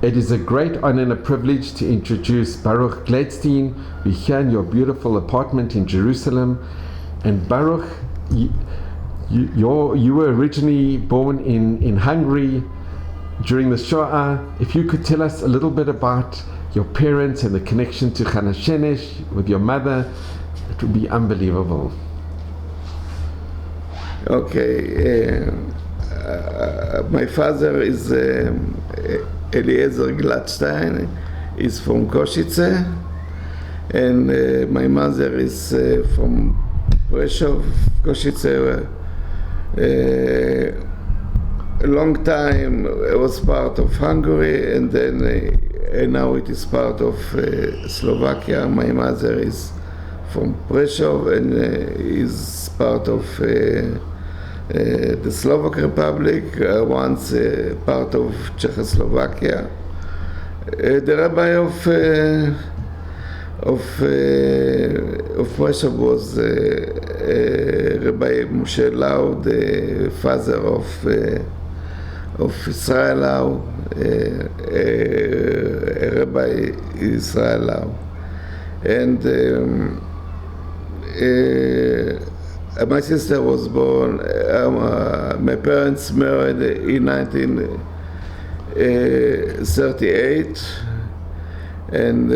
It is a great honor and a privilege to introduce Baruch Glattstein. We're here in your beautiful apartment in Jerusalem. And Baruch, you were originally born in Hungary during the Shoah. If you could tell us a little bit about your parents and the connection to Hanah Shenesh with your mother, it would be unbelievable. Okay, my father is Baruch Glattstein, is from Košice, and my mother is from Prešov, Košice. A long time it was part of Hungary, and then now it is part of Slovakia. My mother is from Prešov and is part of the Slovak Republic, once part of Czechoslovakia. The rabbi of Prešov was Rabbi Moshe Lau, the father of Israel Lau, Rabbi Israel Lau. And my sister was born, my parents married in 1938, and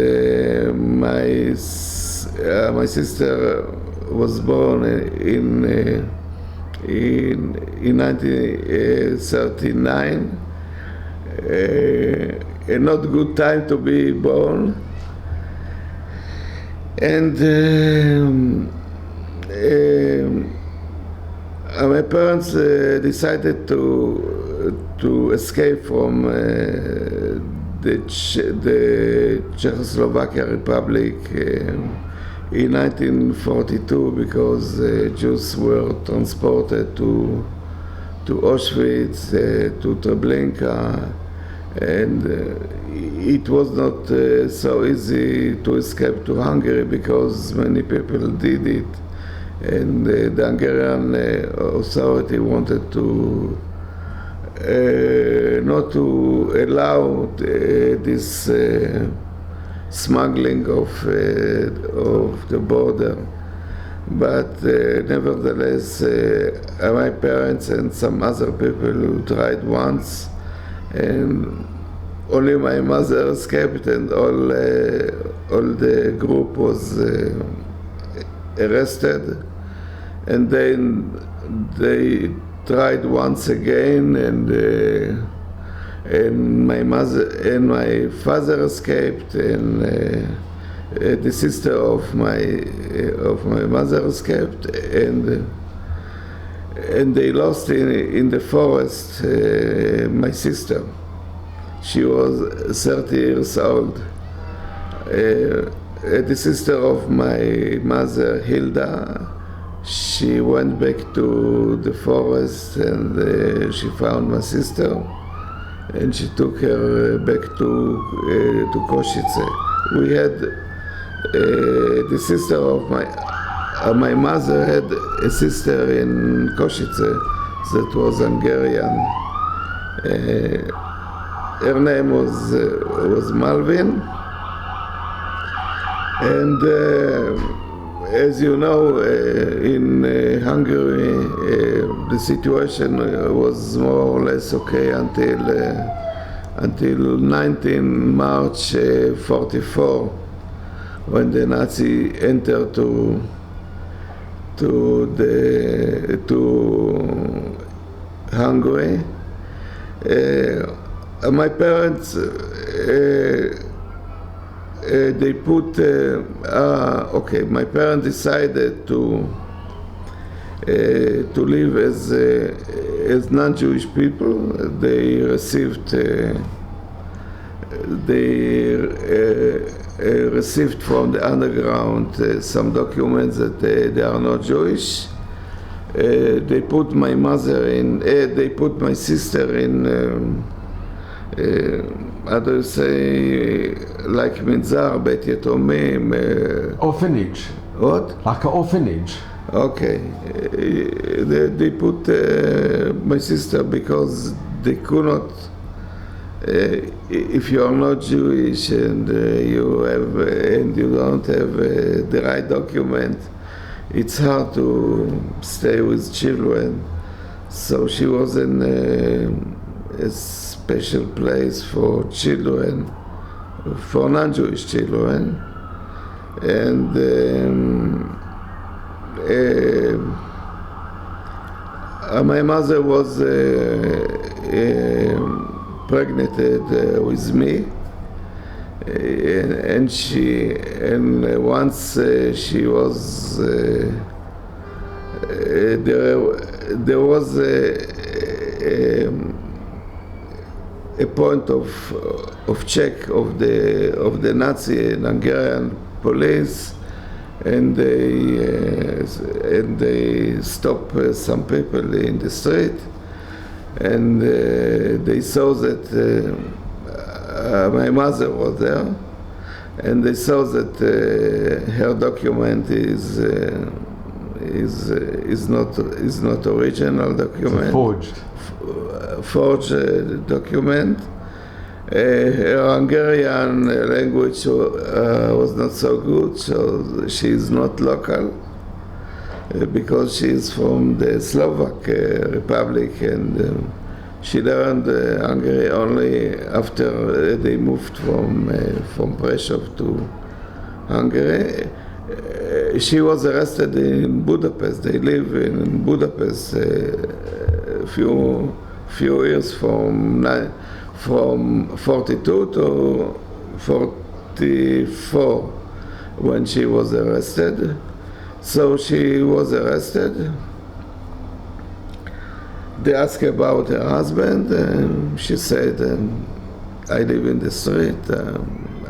my sister was born in 1939. A not good time to be born. And my parents decided to escape from the Czechoslovakia Republic in 1942 because Jews were transported to Auschwitz, to Treblinka, and it was not so easy to escape to Hungary because many people did it, and the Hungarian authority wanted to not to allow this smuggling of the border. But nevertheless, my parents and some other people tried once, and only my mother escaped, and all the group was arrested. And then they tried once again, and my mother and my father escaped, and the sister of my mother escaped, and they lost in the forest my sister. She was 30 years old. The sister of my mother, Hilda, she went back to the forest, and she found my sister, and she took her back to Košice. We had the sister of my mother had a sister in Košice that was Hungarian. Her name was Malvin, and as you know, in Hungary, the situation was more or less okay until 19 March 44, when the Nazi entered to Hungary. My parents they put my parents decided to live as non-Jewish people. They received received from the underground some documents that they are not Jewish. They put my mother in. They put my sister in. How do you say, like Minzar, Bet Yatomim? Orphanage. What? Like an orphanage. Okay. They put my sister because they could not if you are not Jewish and you don't have the right document, it's hard to stay with children. So she was in a special place for children, for non-Jewish children, and my mother was pregnant with me, and once she was there was a point of check of the Nazi and Hungarian police, and they stop some people in the street, and they saw that my mother was there, and they saw that her document is not original document. It's forged. Forged document. Her Hungarian language was not so good, so she is not local, because she is from the Slovak Republic, and she learned Hungary only after they moved from Prešov to Hungary. She was arrested in Budapest. They live in Budapest a few years from 42 to 44 when she was arrested. So she was arrested. They asked about her husband, and she said, I live in the street,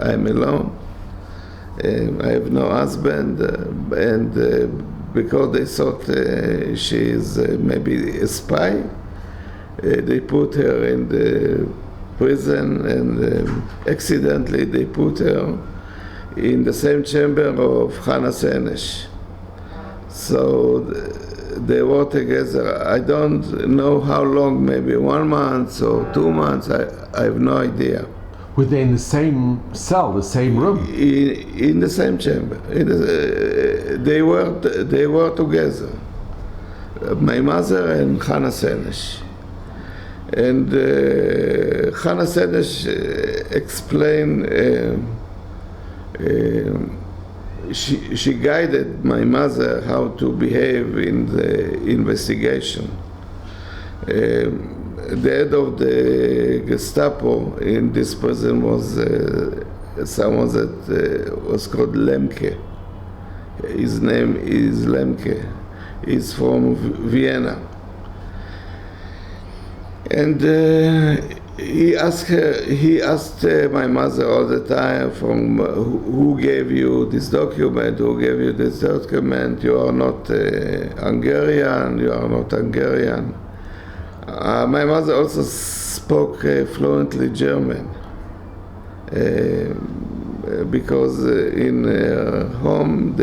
I'm alone. I have no husband, and because they thought she is maybe a spy, they put her in the prison, and accidentally they put her in the same chamber of Hanah Shenesh. So they were together. I don't know how long, maybe 1 month or 2 months, I have no idea. Were they in the same cell, the same room? In the same chamber. They were together. My mother and Hanah Shenesh. And Hanah Shenesh explained, she guided my mother how to behave in the investigation. The head of the Gestapo in this prison was someone that was called Lemke. His name is Lemke. He's from Vienna. And he asked my mother all the time, from who gave you this document, who gave you this document, you are not Hungarian, you are not Hungarian. My mother also spoke fluently German, because in her home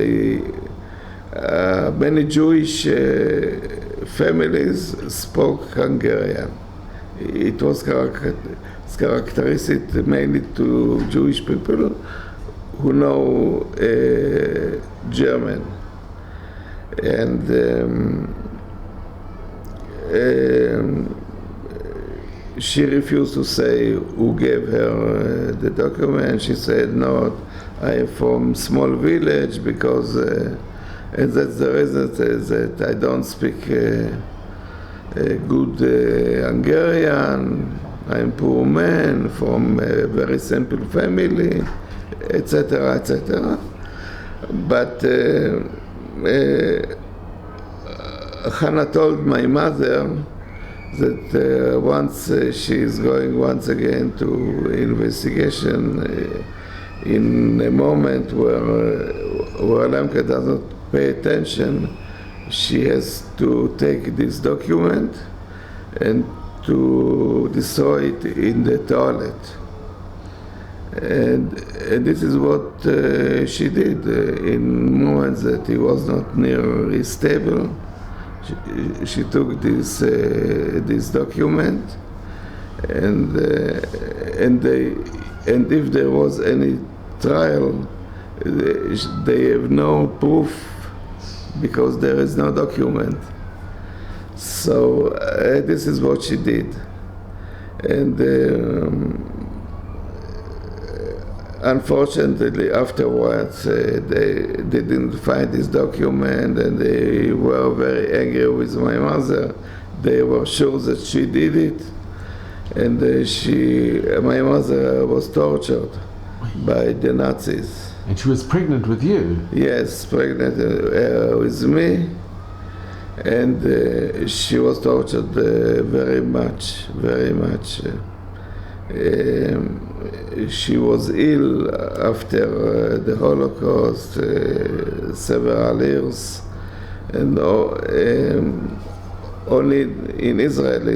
many Jewish families spoke Hungarian. It was characteristic mainly to Jewish people who know German. And she refused to say who gave her the document. She said, no, I am from small village, because and that's the reason that I don't speak good Hungarian. I'm poor man from a very simple family, etc., etc. But Hanah told my mother that once she is going once again to investigation, in a moment where Lemke doesn't pay attention, she has to take this document and to destroy it in the toilet. And this is what she did in moments that he was not nearly stable. She took this document, and if there was any trial, they have no proof because there is no document. So this is what she did, and unfortunately afterwards they didn't find this document, and they were very angry with my mother. They were sure that she did it, and my mother was tortured by the Nazis. And she was pregnant with you? Yes, pregnant with me, and she was tortured very much, very much. She was ill after the Holocaust, several years, and only in Israel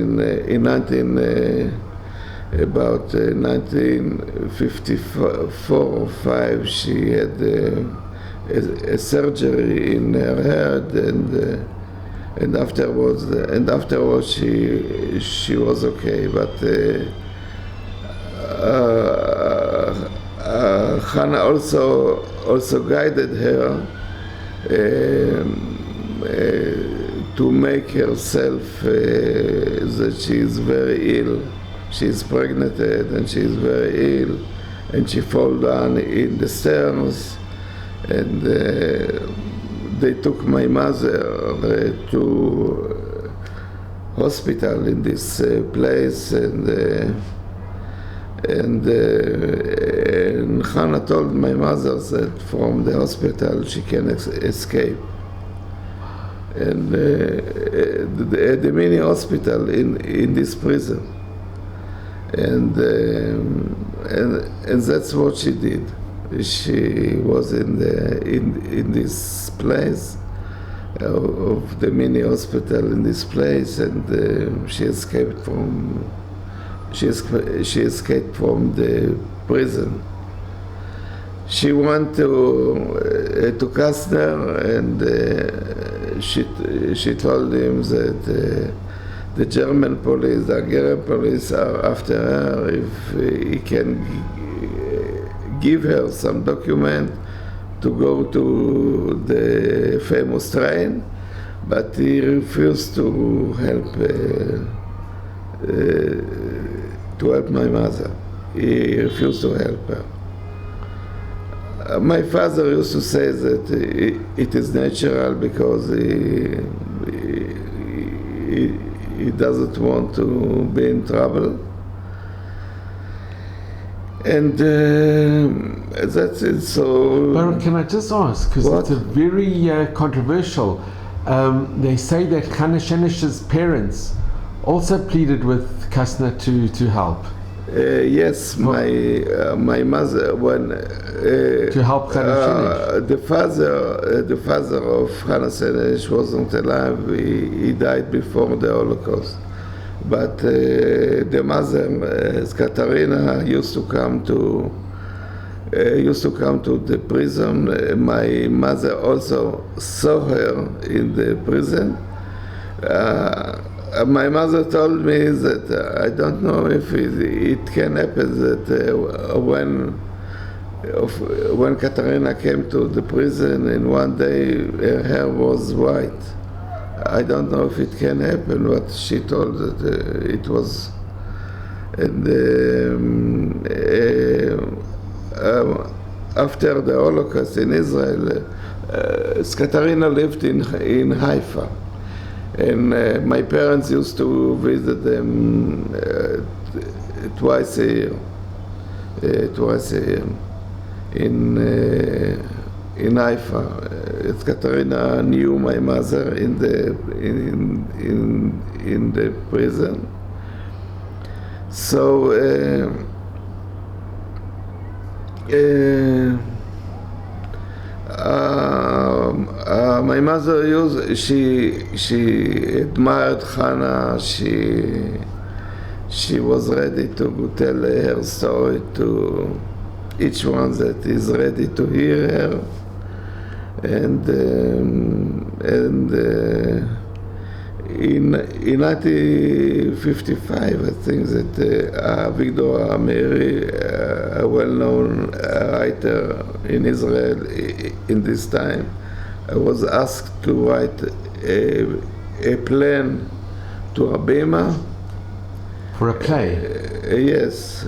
about 1954 or 5, she had a surgery in her head, and afterwards she was okay. But Hanah also guided her to make herself that she is very ill. She is pregnant and she is very ill, and she fall down in the stairs, and they took my mother to hospital in this place, and Hanah told my mother that from the hospital she can escape. And the mini hospital in this prison, and that's what she did. She was in this place of the mini hospital in this place, and she escaped from the prison. She went to Kastner, and she told him that the German police, the Hungarian police, are after her if he can give her some document to go to the famous train, but he refused to help my mother. He refused to help her. My father used to say that it is natural because he doesn't want to be in trouble. And that's it. So, Baruch, can I just ask, because it's a very controversial, they say that Hanah Shenesh's parents also pleaded with Kastner to help. Yes, my mother, when to help Hanah Shenesh. the father of Hanah Shenesh wasn't alive. He died before the Holocaust. But the mother, Katarina, used to come to the prison. My mother also saw her in the prison. My mother told me that I don't know if it can happen that when Katarina came to the prison, and one day her hair was white. I don't know if it can happen, but she told that it was. And after the Holocaust in Israel, Katarina lived in Haifa. And my parents used to visit them twice a year. In Haifa. Katarina knew my mother in the prison. So my mother she admired Hanah. She was ready to tell her story to each one that is ready to hear her, and in 1955, I think that Victor Meiri, a well-known writer in Israel in this time, was asked to write a plan to Rabima. For a play? Yes,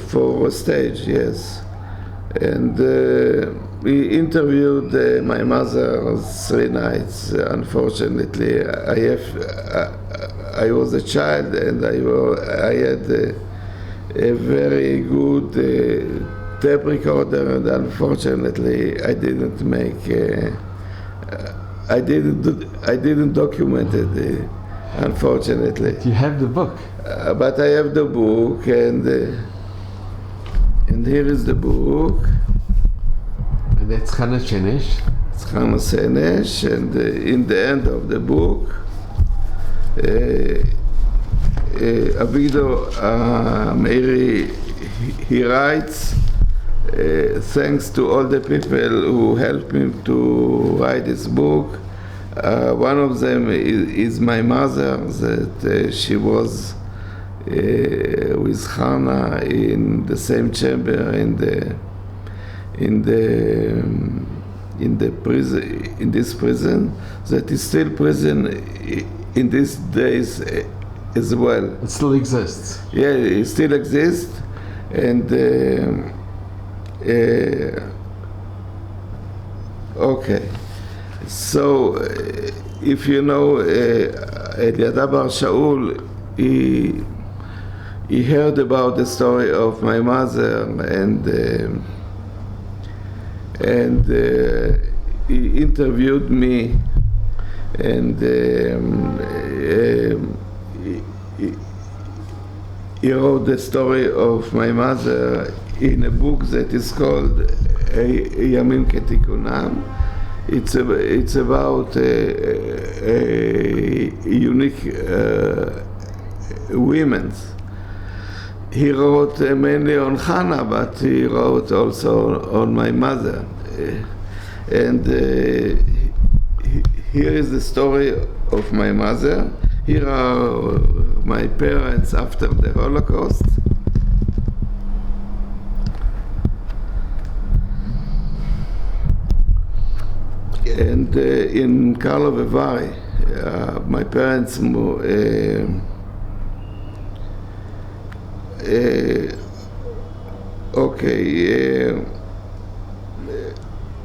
for a stage, yes. And we interviewed my mother 3 nights. Unfortunately, I was a child, and I had a very good tape recorder, and unfortunately, I didn't document it. Unfortunately. Do you have the book? But I have the book, and here is the book. And that's Hanah Shenesh. It's Hanah Shenesh, and in the end of the book, Avigdor Meiri, he writes, thanks to all the people who helped me to write this book. One of them is my mother, that she was with Hanah in the same chamber in this prison, that is still prison in these days as well. It still exists. Yeah, it still exists, and okay. So, if you know Eliada Bar Shaul, he heard about the story of my mother, and he interviewed me, and he wrote the story of my mother in a book that is called Yamim Ketikunam. It's about a unique women. He wrote mainly on Hanah, but he wrote also on my mother. And here is the story of my mother. Here are my parents after the Holocaust. And in Karlovy Vary, my parents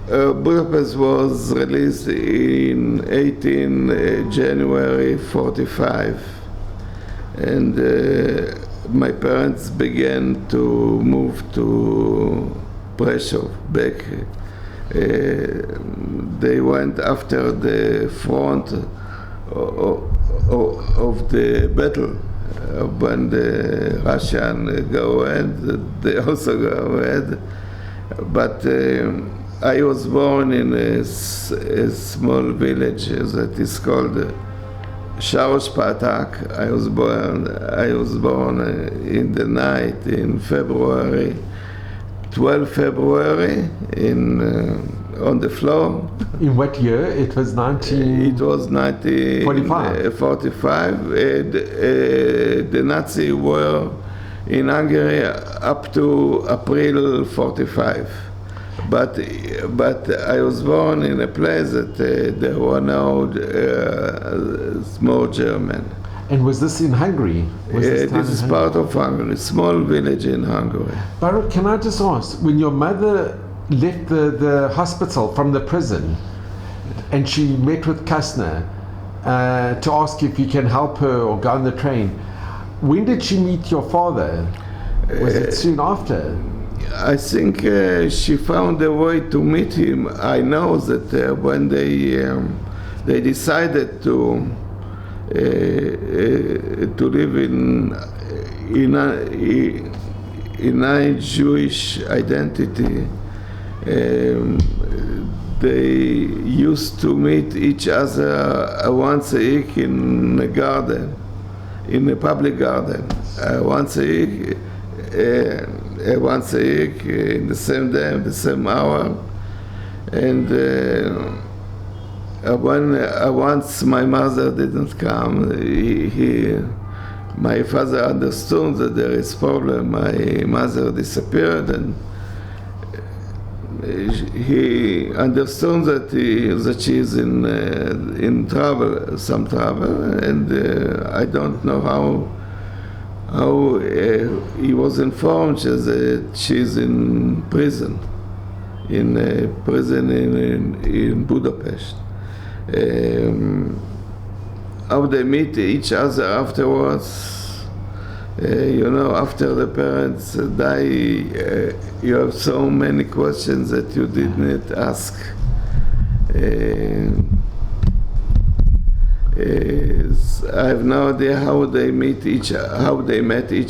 Budapest was released in 18 January 45, and my parents began to move to Prešov back. They went after the front of the battle. When the Russians go ahead, they also go ahead. But I was born in a small village that is called Sharosh Patak. I was born in the night in February. 12 February on the floor. In what year? It was 1945. The Nazis were in Hungary up to April 45. But I was born in a place that there were no small German. And was this in Hungary? This is part of Hungary, small village in Hungary. Baruch, can I just ask, when your mother left the hospital from the prison and she met with Kastner to ask if he can help her or go on the train, when did she meet your father? Was it soon after? I think she found a way to meet him. I know that when they decided to live in a Jewish identity, they used to meet each other once a week in a garden, in a public garden, once a week, in the same day, the same hour, and once my mother didn't come, my father understood that there is problem. My mother disappeared, and he understood that she is in trouble, some trouble, and I don't know how he was informed that she's in prison, in Budapest. How they meet each other afterwards, after the parents die, you have so many questions that you did not ask. I have no idea how they met each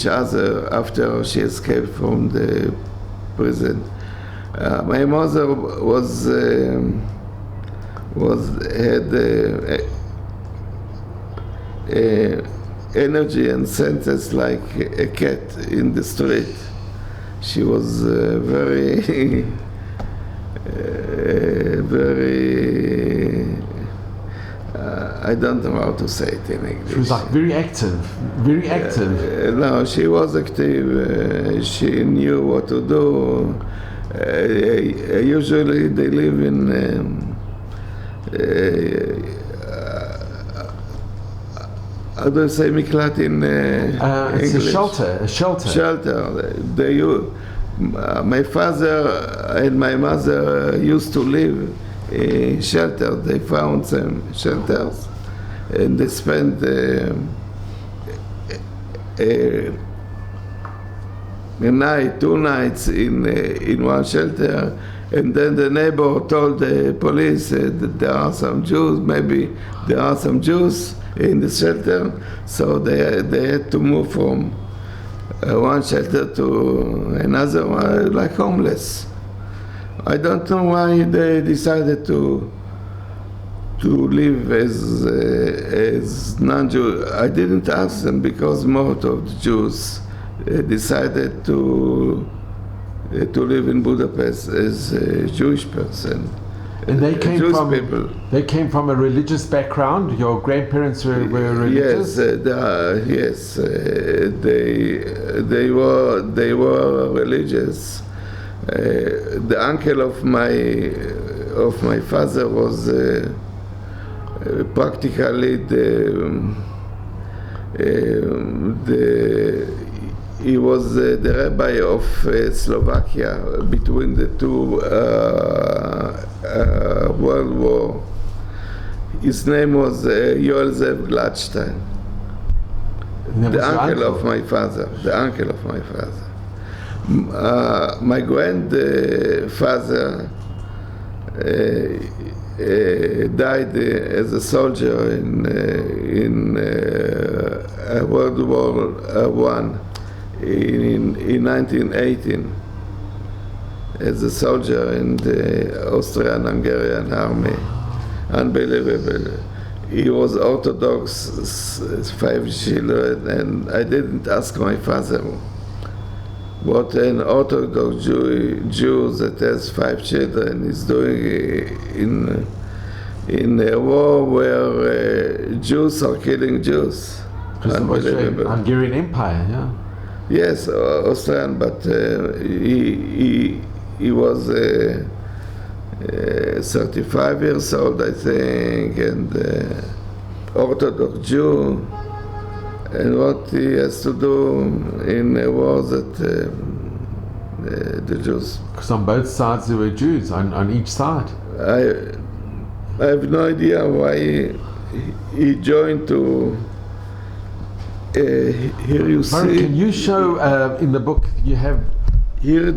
other after she escaped from the prison. My mother had energy and senses like a cat in the street. She was very I don't know how to say it in English. She was like very active. No, she was active. She knew what to do. Usually they live in how do you say miklat in it's English? a shelter. Shelter. My father and my mother used to live in shelter. They found some shelters, and they spent a night, 2 nights in one shelter, and then the neighbor told the police that there are some Jews. Maybe there are some Jews in the shelter, so they had to move from one shelter to another one, like homeless. I don't know why they decided to live as non-Jew. I didn't ask them, because most of the Jews decided to live in Budapest as a Jewish person. And they came from people. They came from a religious background. Your grandparents were religious. Yes, they were religious. The uncle of my father was practically he was the rabbi of Slovakia between the two World War. His name was Baruch Glattstein. The uncle of my father. My grandfather died as a soldier in World War I in 1918 as a soldier in the Austrian-Hungarian army. Unbelievable. He was Orthodox, 5 children, and I didn't ask my father what an Orthodox Jew that has 5 children is doing in a war where Jews are killing Jews. Unbelievable. Hungarian Empire, yeah. Yes, Austrian, but he was 35 years old, I think, and Orthodox Jew. And what he has to do in a war that the Jews... Because on both sides there were Jews, on each side. I have no idea why he joined to... here you see... Can you show in the book you have... Here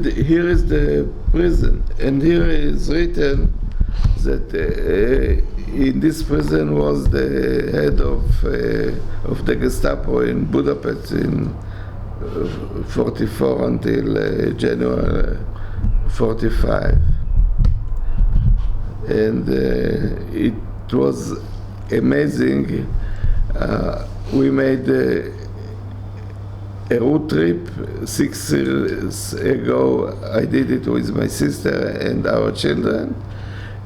is the prison, and here is written that in this prison was the head of the Gestapo in Budapest in 44 until January 45. And it was amazing. We made a road trip 6 years ago. I did it with my sister and our children.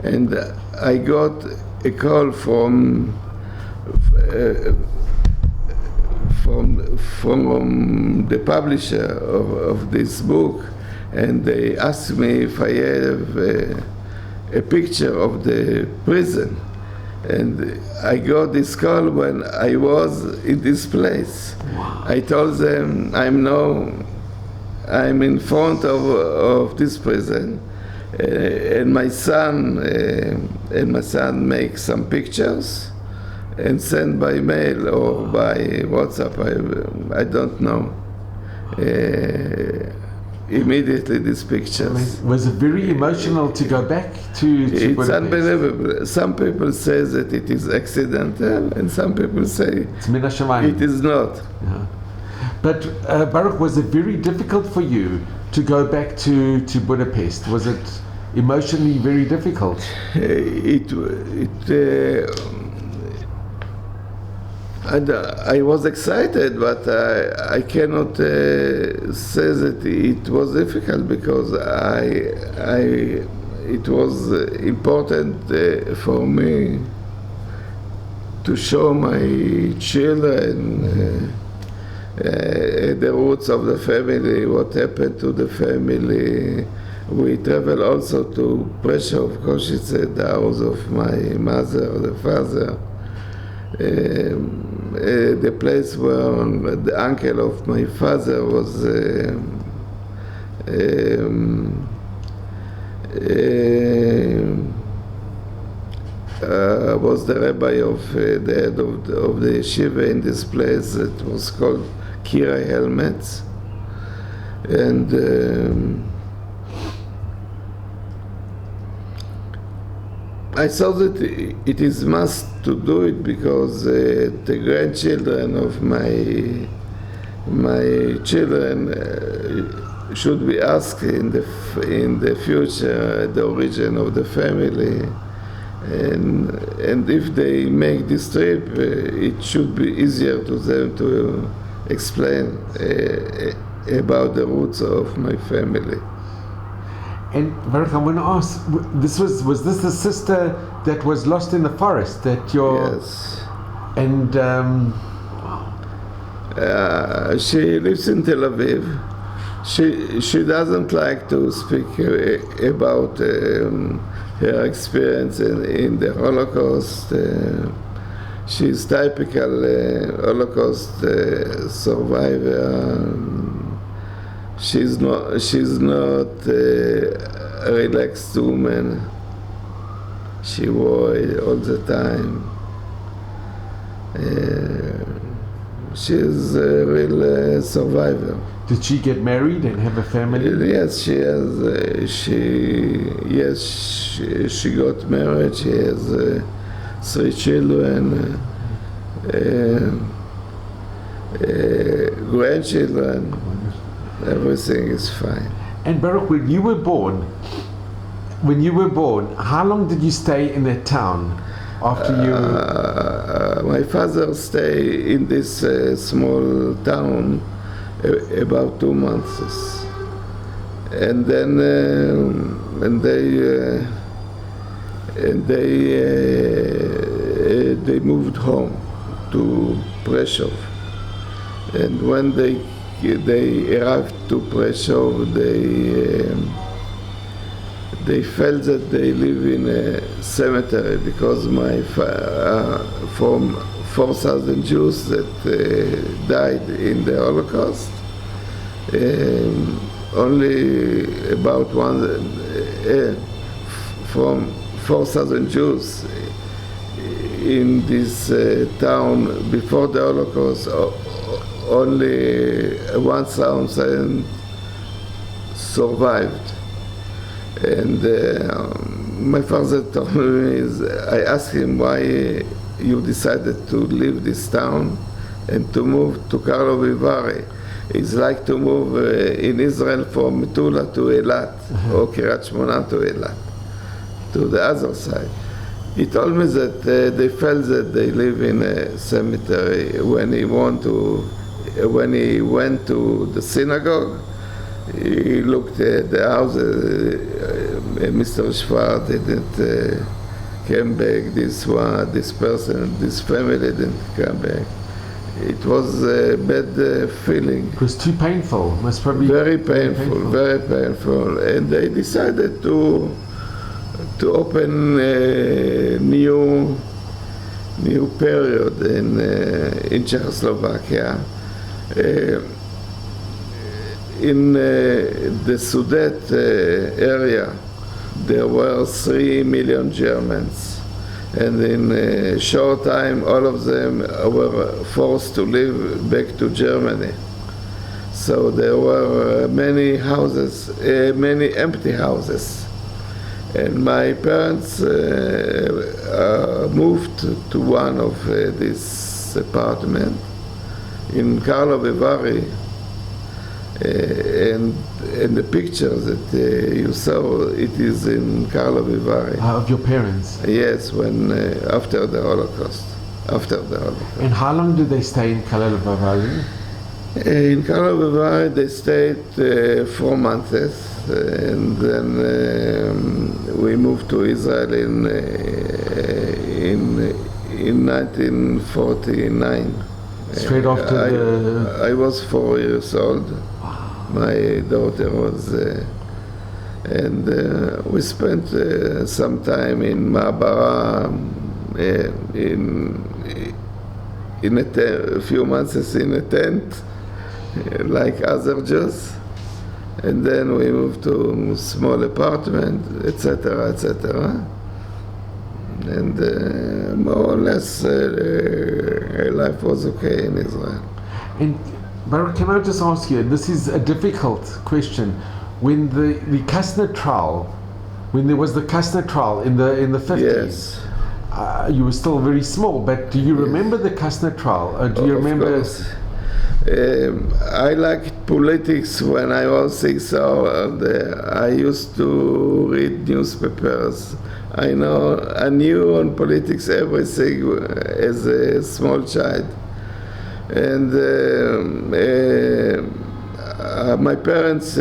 And I got a call from the publisher of this book, and they asked me if I have a picture of the prison. And I got this call when I was in this place. Wow. I told them I'm in front of this prison, and my son makes some pictures and send by mail or by WhatsApp. I don't know. Immediately these pictures. Was it very emotional to go back to It's Budapest? unbelievable. Some people say that it is accidental, and some people say It's min hashamayim. it is not. Yeah. But Baruch, was it very difficult for you to go back to Budapest? Was it emotionally very difficult? I was excited, but I cannot say that it was difficult, because it was important for me to show my children the roots of the family, what happened to the family. We travel also to Prešov, Košice, the house of my mother, the father. The place where the uncle of my father was the rabbi of the head of the yeshiva in this place that was called Kira Helmets. And I thought that it is must to do it, because the grandchildren of my children should be asked in the future the origin of the family, and if they make this trip, it should be easier to them to explain about the roots of my family. And Baruch, I want to ask, was this the sister that was lost in the forest that your... Yes. And she lives in Tel Aviv. She doesn't like to speak about her experience in the Holocaust. She's typical Holocaust survivor. She's not a relaxed woman. She worries all the time. She's a real survivor. did she get married and have a family? Yes, she has. She got married. She has 3 children, grandchildren. Everything is fine. And Baruch, when you were born, how long did you stay in that town after you? My father stayed in this small town about 2 months, and then they moved home to Prešov, and when they arrived to Prešov, they felt that they live in a cemetery, because from 4,000 Jews that died in the Holocaust, only about from 4,000 Jews in this town before the Holocaust, only 1,000 survived. And my father told me, I asked him why you decided to leave this town and to move to Karlovy Vary. It's like to move in Israel from Metula to Eilat, or Kiryat Shmona to Eilat, to the other side. He told me that they felt that they live in a cemetery. When he went to the synagogue, he looked at the houses Mr. Schwartz didn't came back, this person, this family didn't come back. It was a bad feeling. It was too painful. Most probably Very painful, very painful. And they decided to open a new period in Czechoslovakia. In the Sudet area, there were 3 million Germans, and in a short time all of them were forced to leave back to Germany. So there were many houses, many empty houses. And my parents moved to one of these apartments in Karlovy Vary. And the picture that you saw, it is in Karlovy Vary. Of your parents? Yes, when after the Holocaust. And how long did they stay in Karlovy Vary? In Karlovy Vary they stayed 4 months, and then we moved to Israel in 1949. Straight after I was 4 years old. My daughter was, and we spent some time in Ma'abara, a few months in a tent, like other Jews, and then we moved to a small apartment, etc., etc. And more or less life was okay in Israel. And Baruch, can I just ask you, this is a difficult question, when the Kastner trial, when there was the Kastner trial in the 50s, Yes. You were still very small, but do you remember the Kastner trial? Or do you remember? Of course. I liked politics when I was 6 years old. I used to read newspapers. I knew on politics everything as a small child. And my parents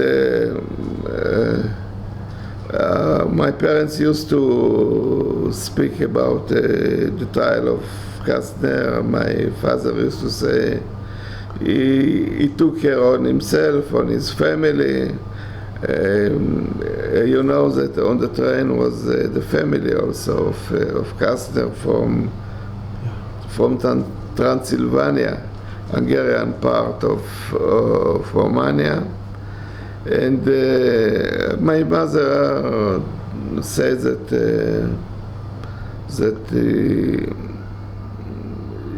used to speak about the trial of Kastner. My father used to say he took care on himself, on his family. You know that on the train was the family also of Kastner from Transylvania, Hungarian part of Romania. And my mother says that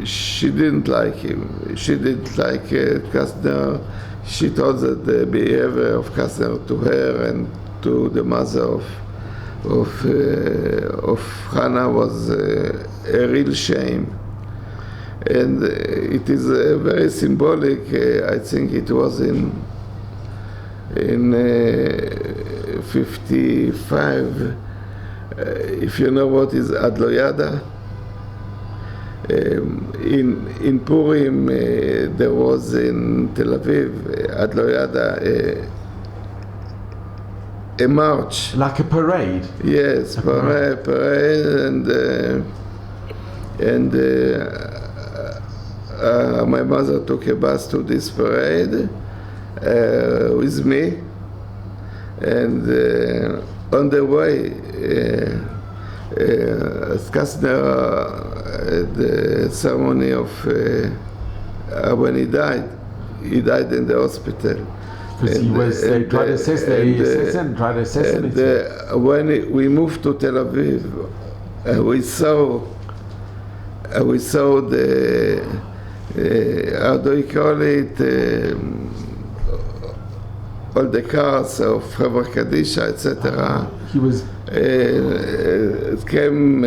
she didn't like him. She didn't like Kastner. She thought that the behavior of Kastner to her and to the mother of Hanah was a real shame. And it is very symbolic. I think it was in 55. If you know what is Adloyada. In Purim, there was in Tel Aviv, Adloyada, a march. Like a parade? Yes, parade, and my mother took a bus to this parade with me, and on the way, Kastner, the ceremony of when he died in the hospital. Because they tried to assassinate him. When we moved to Tel Aviv, we saw the how do you call it? All the cars of Chevra Kadisha, etc. He was. It came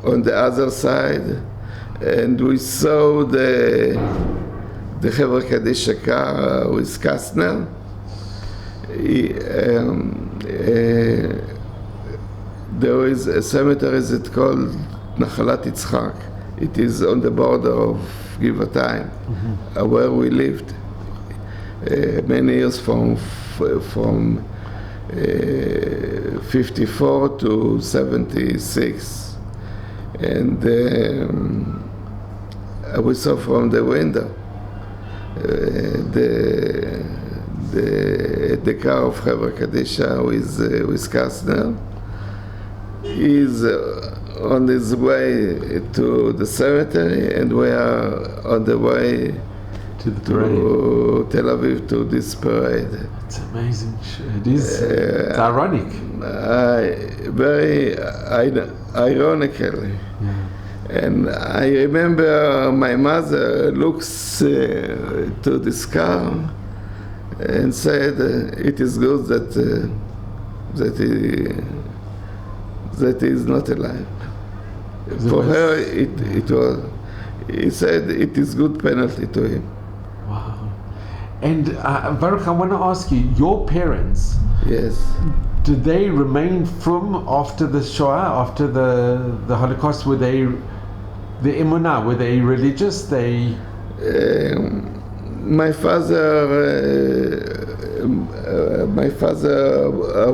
on the other side, and we saw the Chevra Kadisha car with Kastner. There is a cemetery that called Nachalat Yitzchak. It is on the border of Givatayim, where we lived many years from 54 to 76. And we saw from the window the car of Chevra Kadisha with Kastner. He's on his way to the cemetery, and we are on the way to Tel Aviv to this parade. It's amazing. It is. It's ironic. Very ironically. Yeah. And I remember my mother looks to this car and said, "It is good that he is not alive." For her, it was. He said it is good penalty to him. Wow. And Baruch, I want to ask you, your parents. Yes. Did they remain from after the Shoah, after the Holocaust? Were they the emunah? Were they religious? My father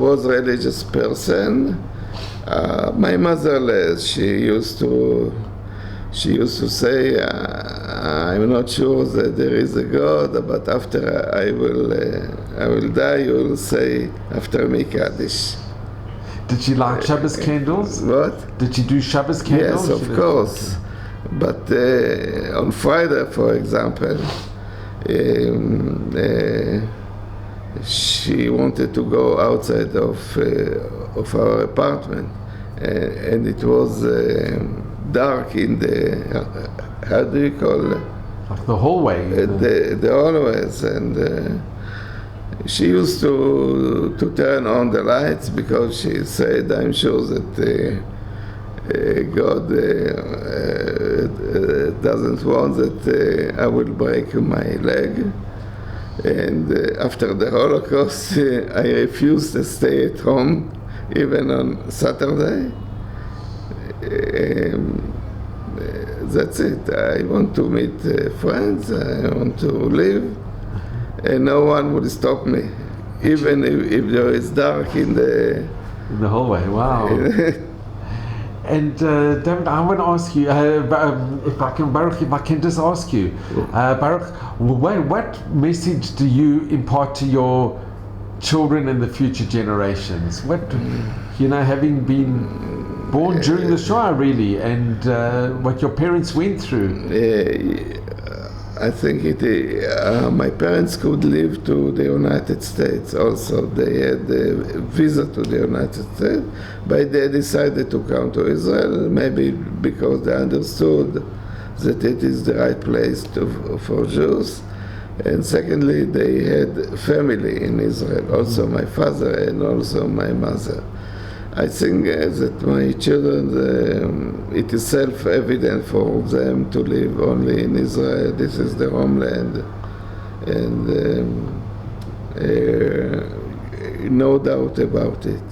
was a religious person. My mother less. She used to say, "I'm not sure that there is a God, but after I will die, you will say after me Kaddish." Did she like Shabbos candles? What? Did she do Shabbos candles? Yes, of course. But on Friday, for example, she wanted to go outside of our apartment, and it was dark in the, how do you call it? Like the hallway. The hallways, and she used to turn on the lights because she said, "I'm sure that God doesn't want that I will break my leg." And after the Holocaust, I refused to stay at home, even on Saturday. That's it. I want to meet friends, I want to live, and no one will stop me, even if there is dark in the hallway. Wow. And David, I want to ask you, if I can, Baruch, if I can just ask you, Baruch, what message do you impart to your children and the future generations? What, having been born during the Shoah, really, and what your parents went through. I think my parents could live to the United States also. They had a visa to the United States, but they decided to come to Israel, maybe because they understood that it is the right place for Jews. And secondly, they had family in Israel, also my father and also my mother. I think that my children, it is self-evident for them to live only in Israel. This is their homeland, and no doubt about it.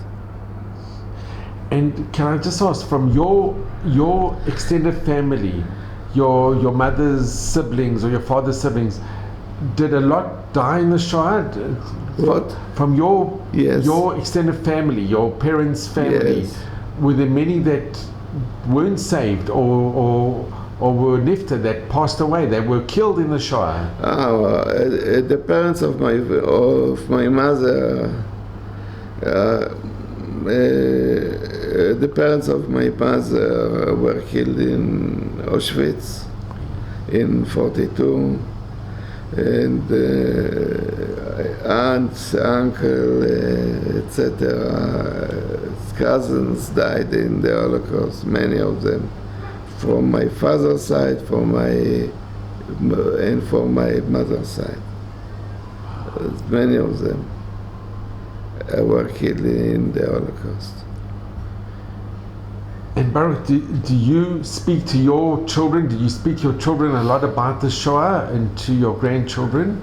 And can I just ask, from your extended family, your mother's siblings or your father's siblings, did a lot die in the Shoah? What? From your extended family, your parents' family, yes. Were there many that weren't saved or were nifted, that passed away, that were killed in the Shoah? The parents of my mother, the parents of my mother were killed in Auschwitz in 1942. And aunts, uncle, etc., cousins died in the Holocaust, many of them, from my father's side, and from my mother's side. Many of them were killed in the Holocaust. And Baruch, do you speak to your children? Do you speak to your children a lot about the Shoah and to your grandchildren?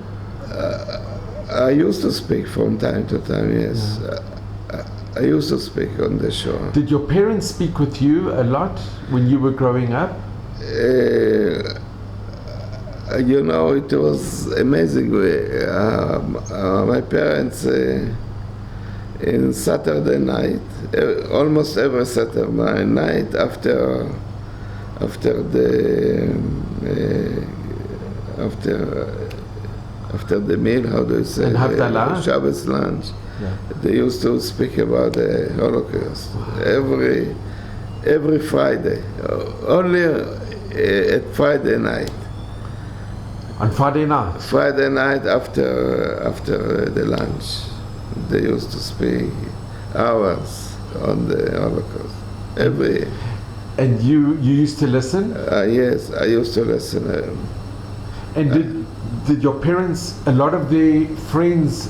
I used to speak from time to time, yes. Yeah. I used to speak on the Shoah. Did your parents speak with you a lot when you were growing up? It was amazing. My parents, in Saturday night, almost every Saturday night after the meal, how do you say? And Havdalah? Shabbos lunch. Yeah. They used to speak about the Holocaust every Friday, only at Friday night. On Friday night? Friday night after the lunch, they used to speak hours on the Holocaust. And you used to listen? Yes, I used to listen. And did your parents, a lot of their friends,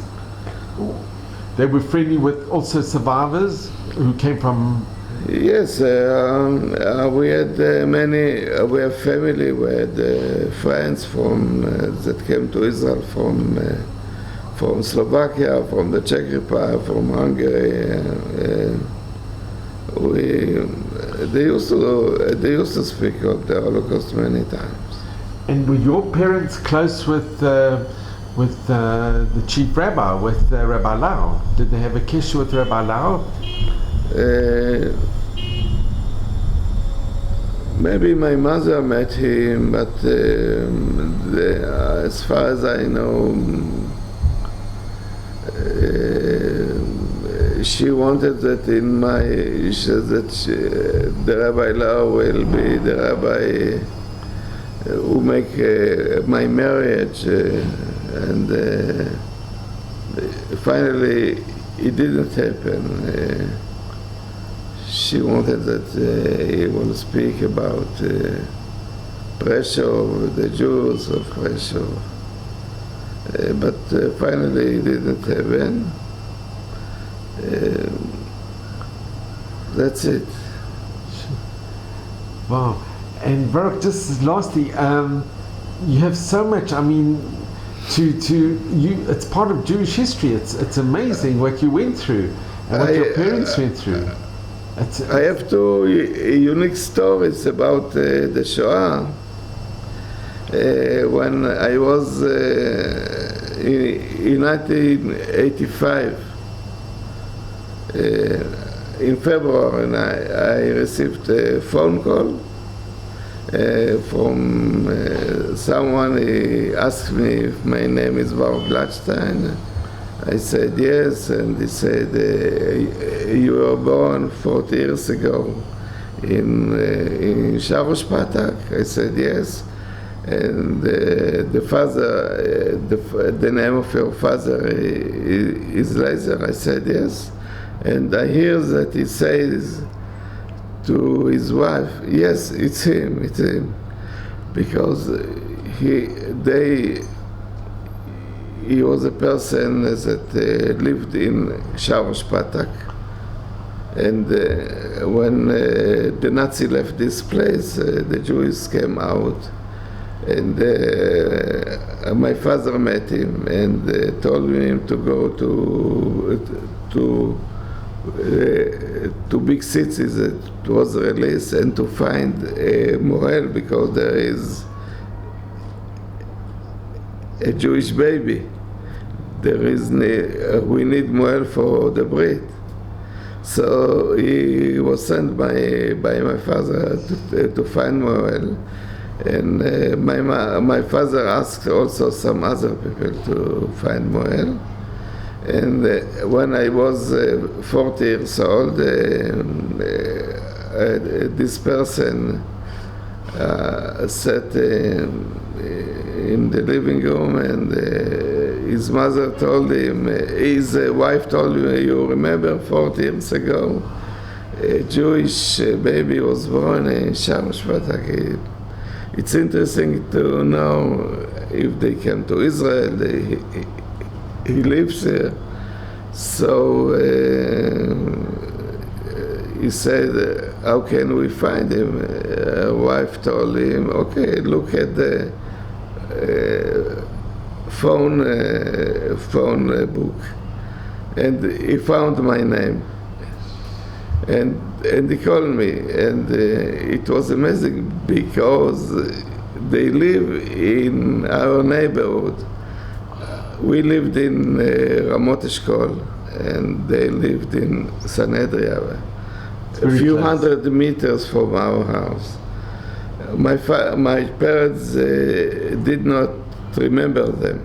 they were friendly with also survivors who came from? Yes, we had we have family, we had friends from that came to Israel from Slovakia, from the Czech Republic, from Hungary. They used to speak of the Holocaust many times. And were your parents close with the chief rabbi, with Rabbi Lau? Did they have a kish with Rabbi Lau? Maybe my mother met him, but as far as I know, she wanted that the Rabbi Lau will be the rabbi who make my marriage, and finally it didn't happen. She wanted that he will speak about pressure of the Jews, of pressure, but finally it didn't happen. That's it. Wow. And Baruch, just lastly, you have so much. I mean, it's part of Jewish history. It's amazing what you went through and what your parents went through. I have two unique stories about the Shoah. When I was in 1985, in February, and I received a phone call from someone. He asked me if my name is Baruch Glattstein. I said yes, and he said, you were born 40 years ago in Sharosh Patak? I said yes. And the father, the name of your father is Laser? I said yes. And I hear that he says to his wife, yes, it's him, because he was a person that lived in Sharosh Patak, and when the Nazi left this place, the Jews came out, and my father met him and told him to go to big cities that was released and to find Moel, because there is a Jewish baby. We need Moel for the Brit. So he was sent by my father to find Moel. And my father asked also some other people to find Moel. And when I was 40 years old, this person sat in the living room, and his mother told him, his wife told him, you remember 40 years ago, a Jewish baby was born in Sharosh Patak. It's interesting to know if they came to Israel, he lives here. So he said, how can we find him? Wife told him, okay, look at the phone book. And he found my name. And he called me, and it was amazing because they live in our neighborhood. We lived in Ramot Eshkol, and they lived in Sanedria, a very few close. 100 meters from our house. My parents did not remember them,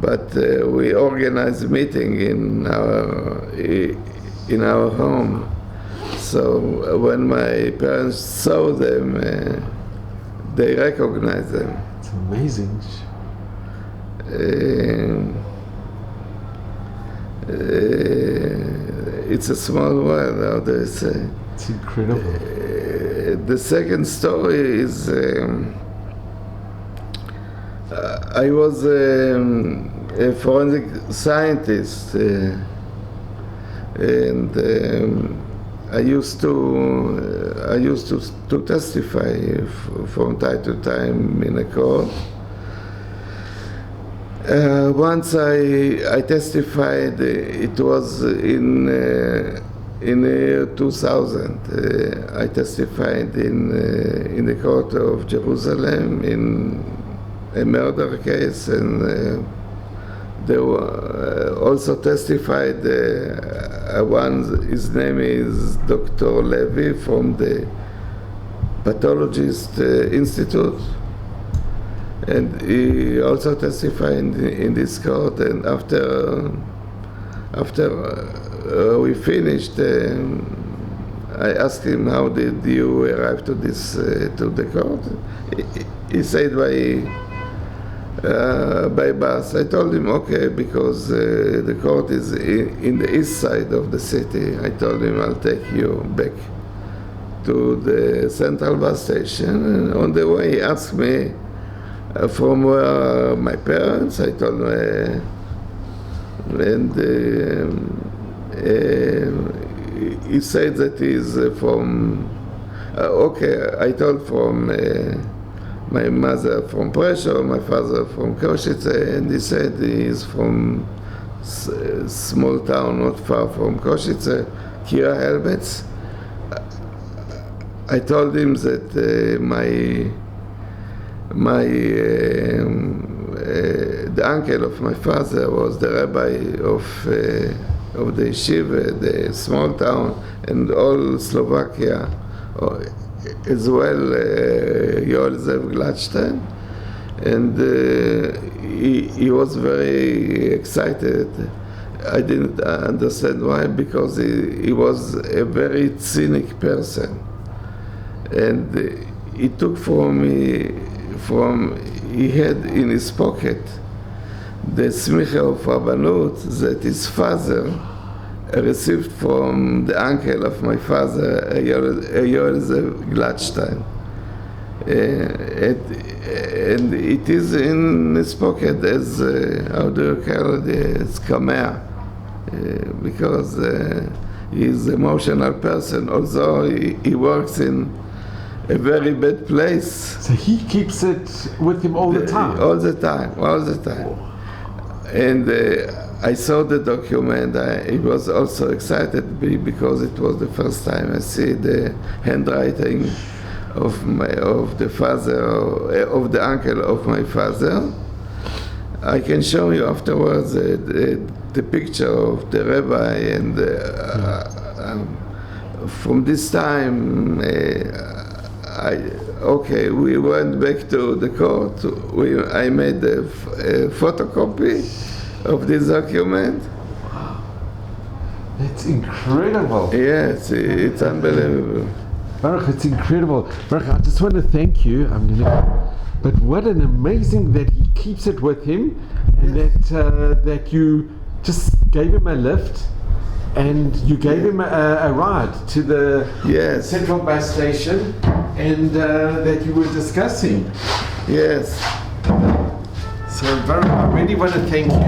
but we organized a meeting in our home. So when my parents saw them, they recognized them. It's amazing. It's a small world, how do I say? It's incredible. The second story is I was a forensic scientist, and I used to testify from time to time in a court. Once I testified, it was in 2000. I testified in the court of Jerusalem in a murder case, and there were also testified one. His name is Dr. Levy from the Pathologist Institute. And he also testified in this court. And after we finished, I asked him, "How did you arrive to this to the court?" He said by bus. I told him, "Okay, because the court is in the east side of the city." I told him, "I'll take you back to the central bus station." And on the way, he asked me from where my parents. I told him, and he said that he's from. Okay, I told from my mother from Pressure, my father from Košice, and he said he's from small town not far from Košice, Kira Helmets. I told him that the uncle of my father was the rabbi of the yeshiva, the small town, and all Slovakia, as well, Baruch Glattstein, and he was very excited. I didn't understand why, because he was a very cynic person, and he took from me, he had in his pocket the smicha of Rabbanut that his father received from the uncle of my father, Baruch Glattstein. And it is in his pocket as, how do you call it, as kamea, because he's an emotional person, although he works in a very bad place. So he keeps it with him all the time? All the time. And I saw the document. I was also excited because it was the first time I see the handwriting of the father, of the uncle of my father. I can show you afterwards the picture of the rabbi, and from this time, we went back to the court. I made a photocopy of this document. That's incredible. Yes, it's unbelievable. Baruch, it's incredible. Baruch, I just want to thank you. But what an amazing that he keeps it with him, and that you just gave him a lift, and you gave him a ride to the central bus station, and that you were discussing. Yes. So Baruch, I really want to thank you.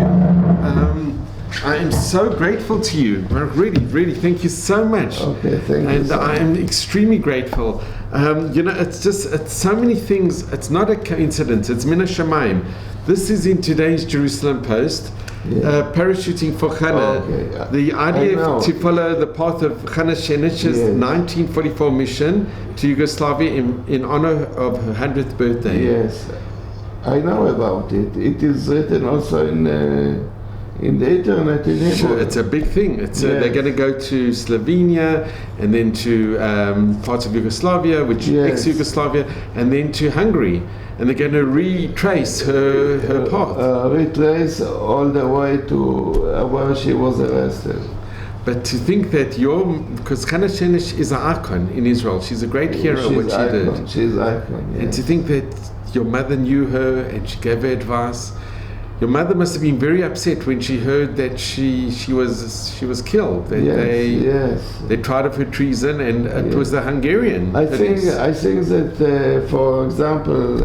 I am so grateful to you. Baruch, really, thank you so much. Okay, thank you. And I am extremely grateful. It's so many things. It's not a coincidence. It's min hashamayim. This is in today's Jerusalem Post. Parachuting for Hanah. Okay. The idea to follow the path of Hanah Shenesh's 1944 mission to Yugoslavia in honor of her 100th birthday. Yes, I know about it. It is written also in in the internet in Hebrew. Sure, it's a big thing. They're going to go to Slovenia, and then to parts of Yugoslavia, which ex-Yugoslavia, and then to Hungary, and they're going to retrace her path. Retrace all the way to where she was arrested. But to think that because Hanah Shenesh is an icon in Israel, she's a great hero of what she did. She's an icon, yes. And to think that your mother knew her and she gave her advice. Your mother must have been very upset when she heard that she was killed. That they tried her for treason, and it was the Hungarian police. I think that, for example,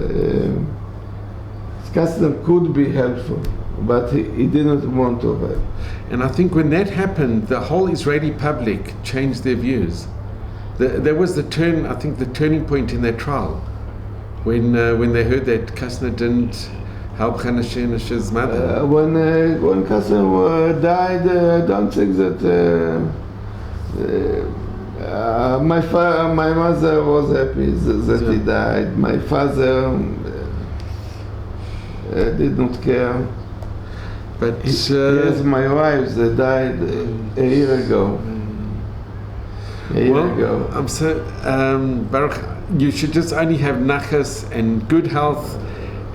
Glassman could be helpful, but he didn't want to help. And I think when that happened, the whole Israeli public changed their views. There was the turning point in their trial, when they heard that Glassman didn't help Hanah Shenesh's mother. When Glassman died, I don't think that my mother was happy that he died. My father did not care. But yes, my wife that died a year ago. I'm so Baruch, you should just only have nachas and good health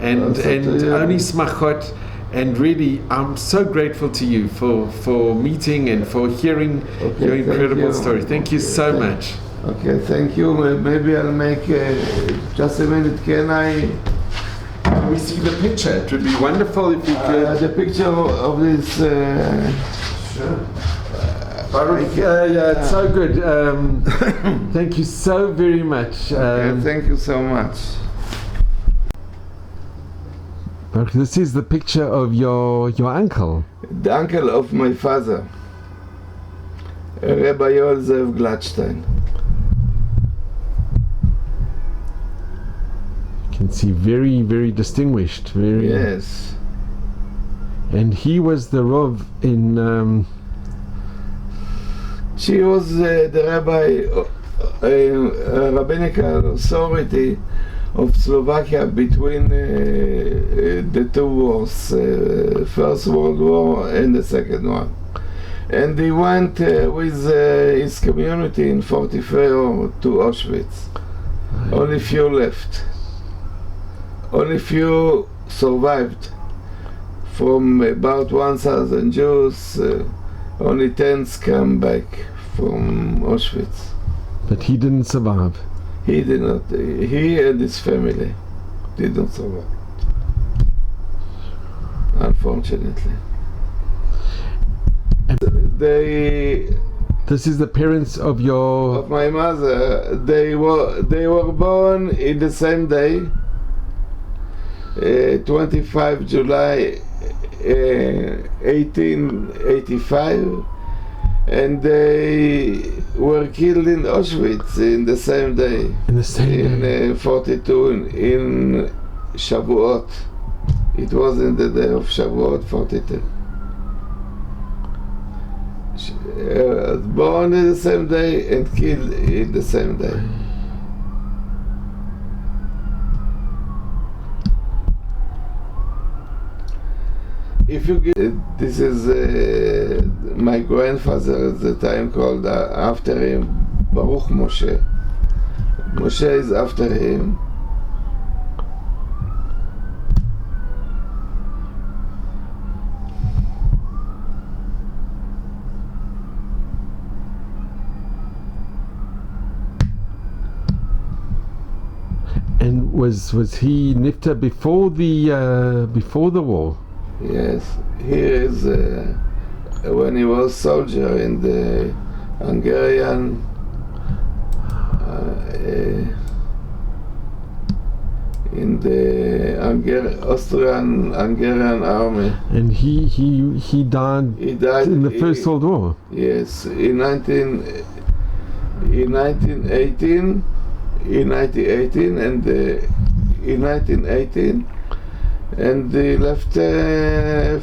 and only smachot, and really I'm so grateful to you for meeting and for hearing your incredible story. Thank you so much. Okay, thank you. Maybe I'll make just a minute. Can I? We see the picture. It would be wonderful if you could. The picture of this. Sure. Baruch, it's so good. Thank you so very much. Thank you so much. Baruch, this is the picture of your uncle. The uncle of my father, Rabbi Baruch Glattstein. Can see very, very distinguished. Yes. And he was the Rav in. She was the rabbi, rabbinical authority of Slovakia between the two wars, First World War and the Second one. And he went with his community in 1944 to Auschwitz. Only few left. Only few survived. From about 1,000 Jews, only 10 came back from Auschwitz. But he didn't survive. He did not. He and his family did not survive. Unfortunately. This is the parents of my mother. They were born in the same day, 25 July 1885, and they were killed in Auschwitz in the same day. In the same day? In 42 in Shavuot. It was in the day of Shavuot 42. Born in the same day and killed in the same day. If you get this is my grandfather at the time called after him Baruch Moshe. Moshe is after him. And was he nifta before the war? Yes, he is when he was soldier in the Hungarian Austrian-Hungarian army. And he died. He died in the First World War. Yes, in 1918, and in 1918. And they left 5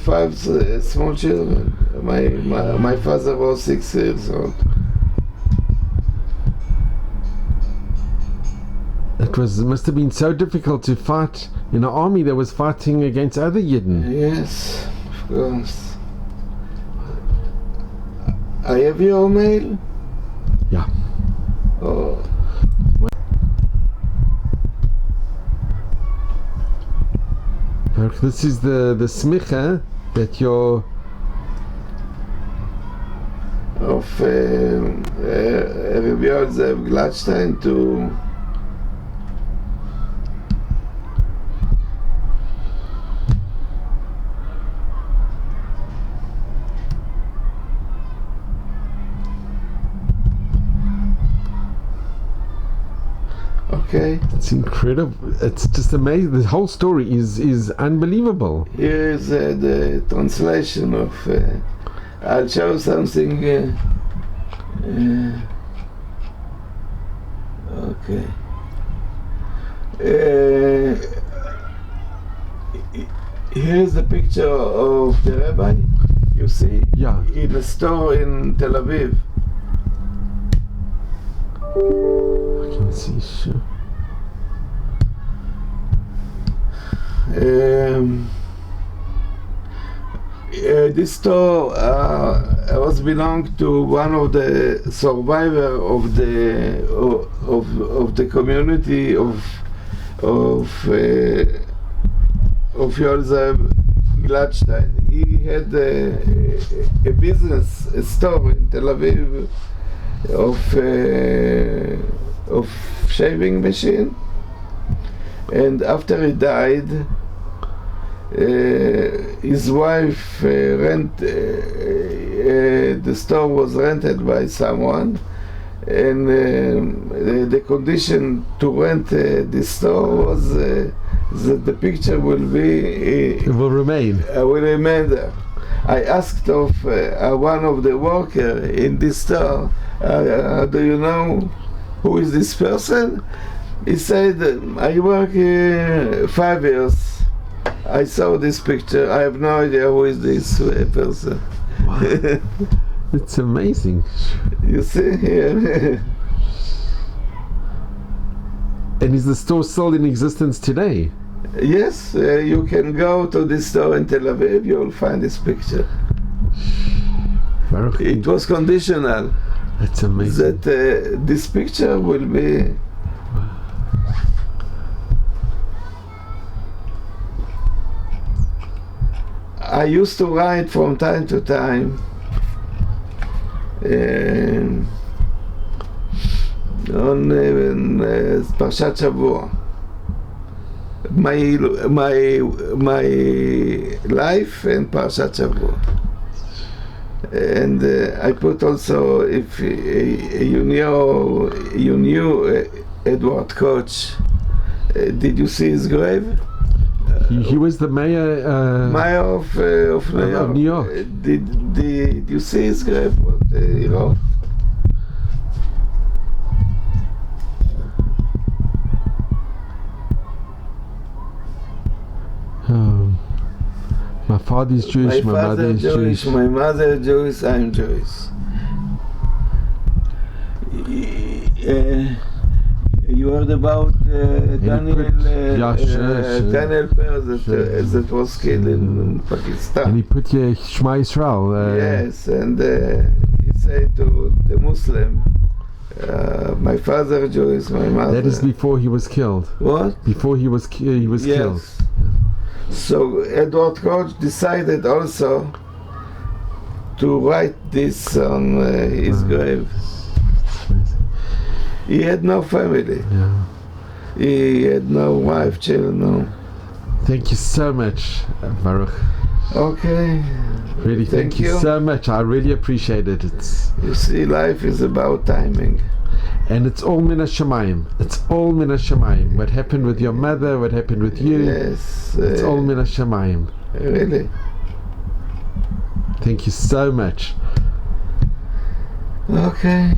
small children. My father was 6 years old. It must have been so difficult to fight in an army that was fighting against other Yidden. Yes, of course. I have your mail. Yeah. Oh. Baruch, this is the smicha that you're of Rabbi Baruch Glattstein to okay. It's incredible. It's just amazing. The whole story is unbelievable. Here is the translation of. I'll show something. Okay. Here's the picture of the rabbi. You see? Yeah. In a store in Tel Aviv. I can see, sure. This store was belonged to one of the survivor of the community of Yosef Glattstein. He had a business, a store in Tel Aviv of shaving machine, and after he died, his wife the store was rented by someone, and the condition to rent this store was that the picture will be It will remain. will remain there. I asked of one of the workers in this store, do you know who is this person? He said, I work here 5 years. I saw this picture. I have no idea who is this person. Wow. It's amazing. You see here. And is the store still in existence today? Yes, you can go to this store in Tel Aviv. You will find this picture. Baruch. It was conditional. That's amazing. That this picture will be. I used to write from time to time on Parshat Shavua. My life and Parshat Shavua. And I put also, if you knew Edward Koch, did you see his grave? He was the mayor of New York. Did you see his grave? What he wrote? My father is Jewish, my mother is Jewish. My mother is Jewish, I'm Jewish. You heard about Daniel Peres that was killed in Pakistan. And he put here Shema Yisrael. Yes, and he said to the Muslim, my father Jewish, my mother. That is before he was killed. What? Before he was Yes. killed. So Edward Koch decided also to write this on his grave. He had no family. Yeah. He had no wife, children, no. Thank you so much, Baruch. Okay. Really, thank you so much. I really appreciate it. You see, life is about timing. And it's all min hashamayim. It's all min hashamayim. What happened with your mother, what happened with you. Yes. It's all min hashamayim. Really. Thank you so much. Okay.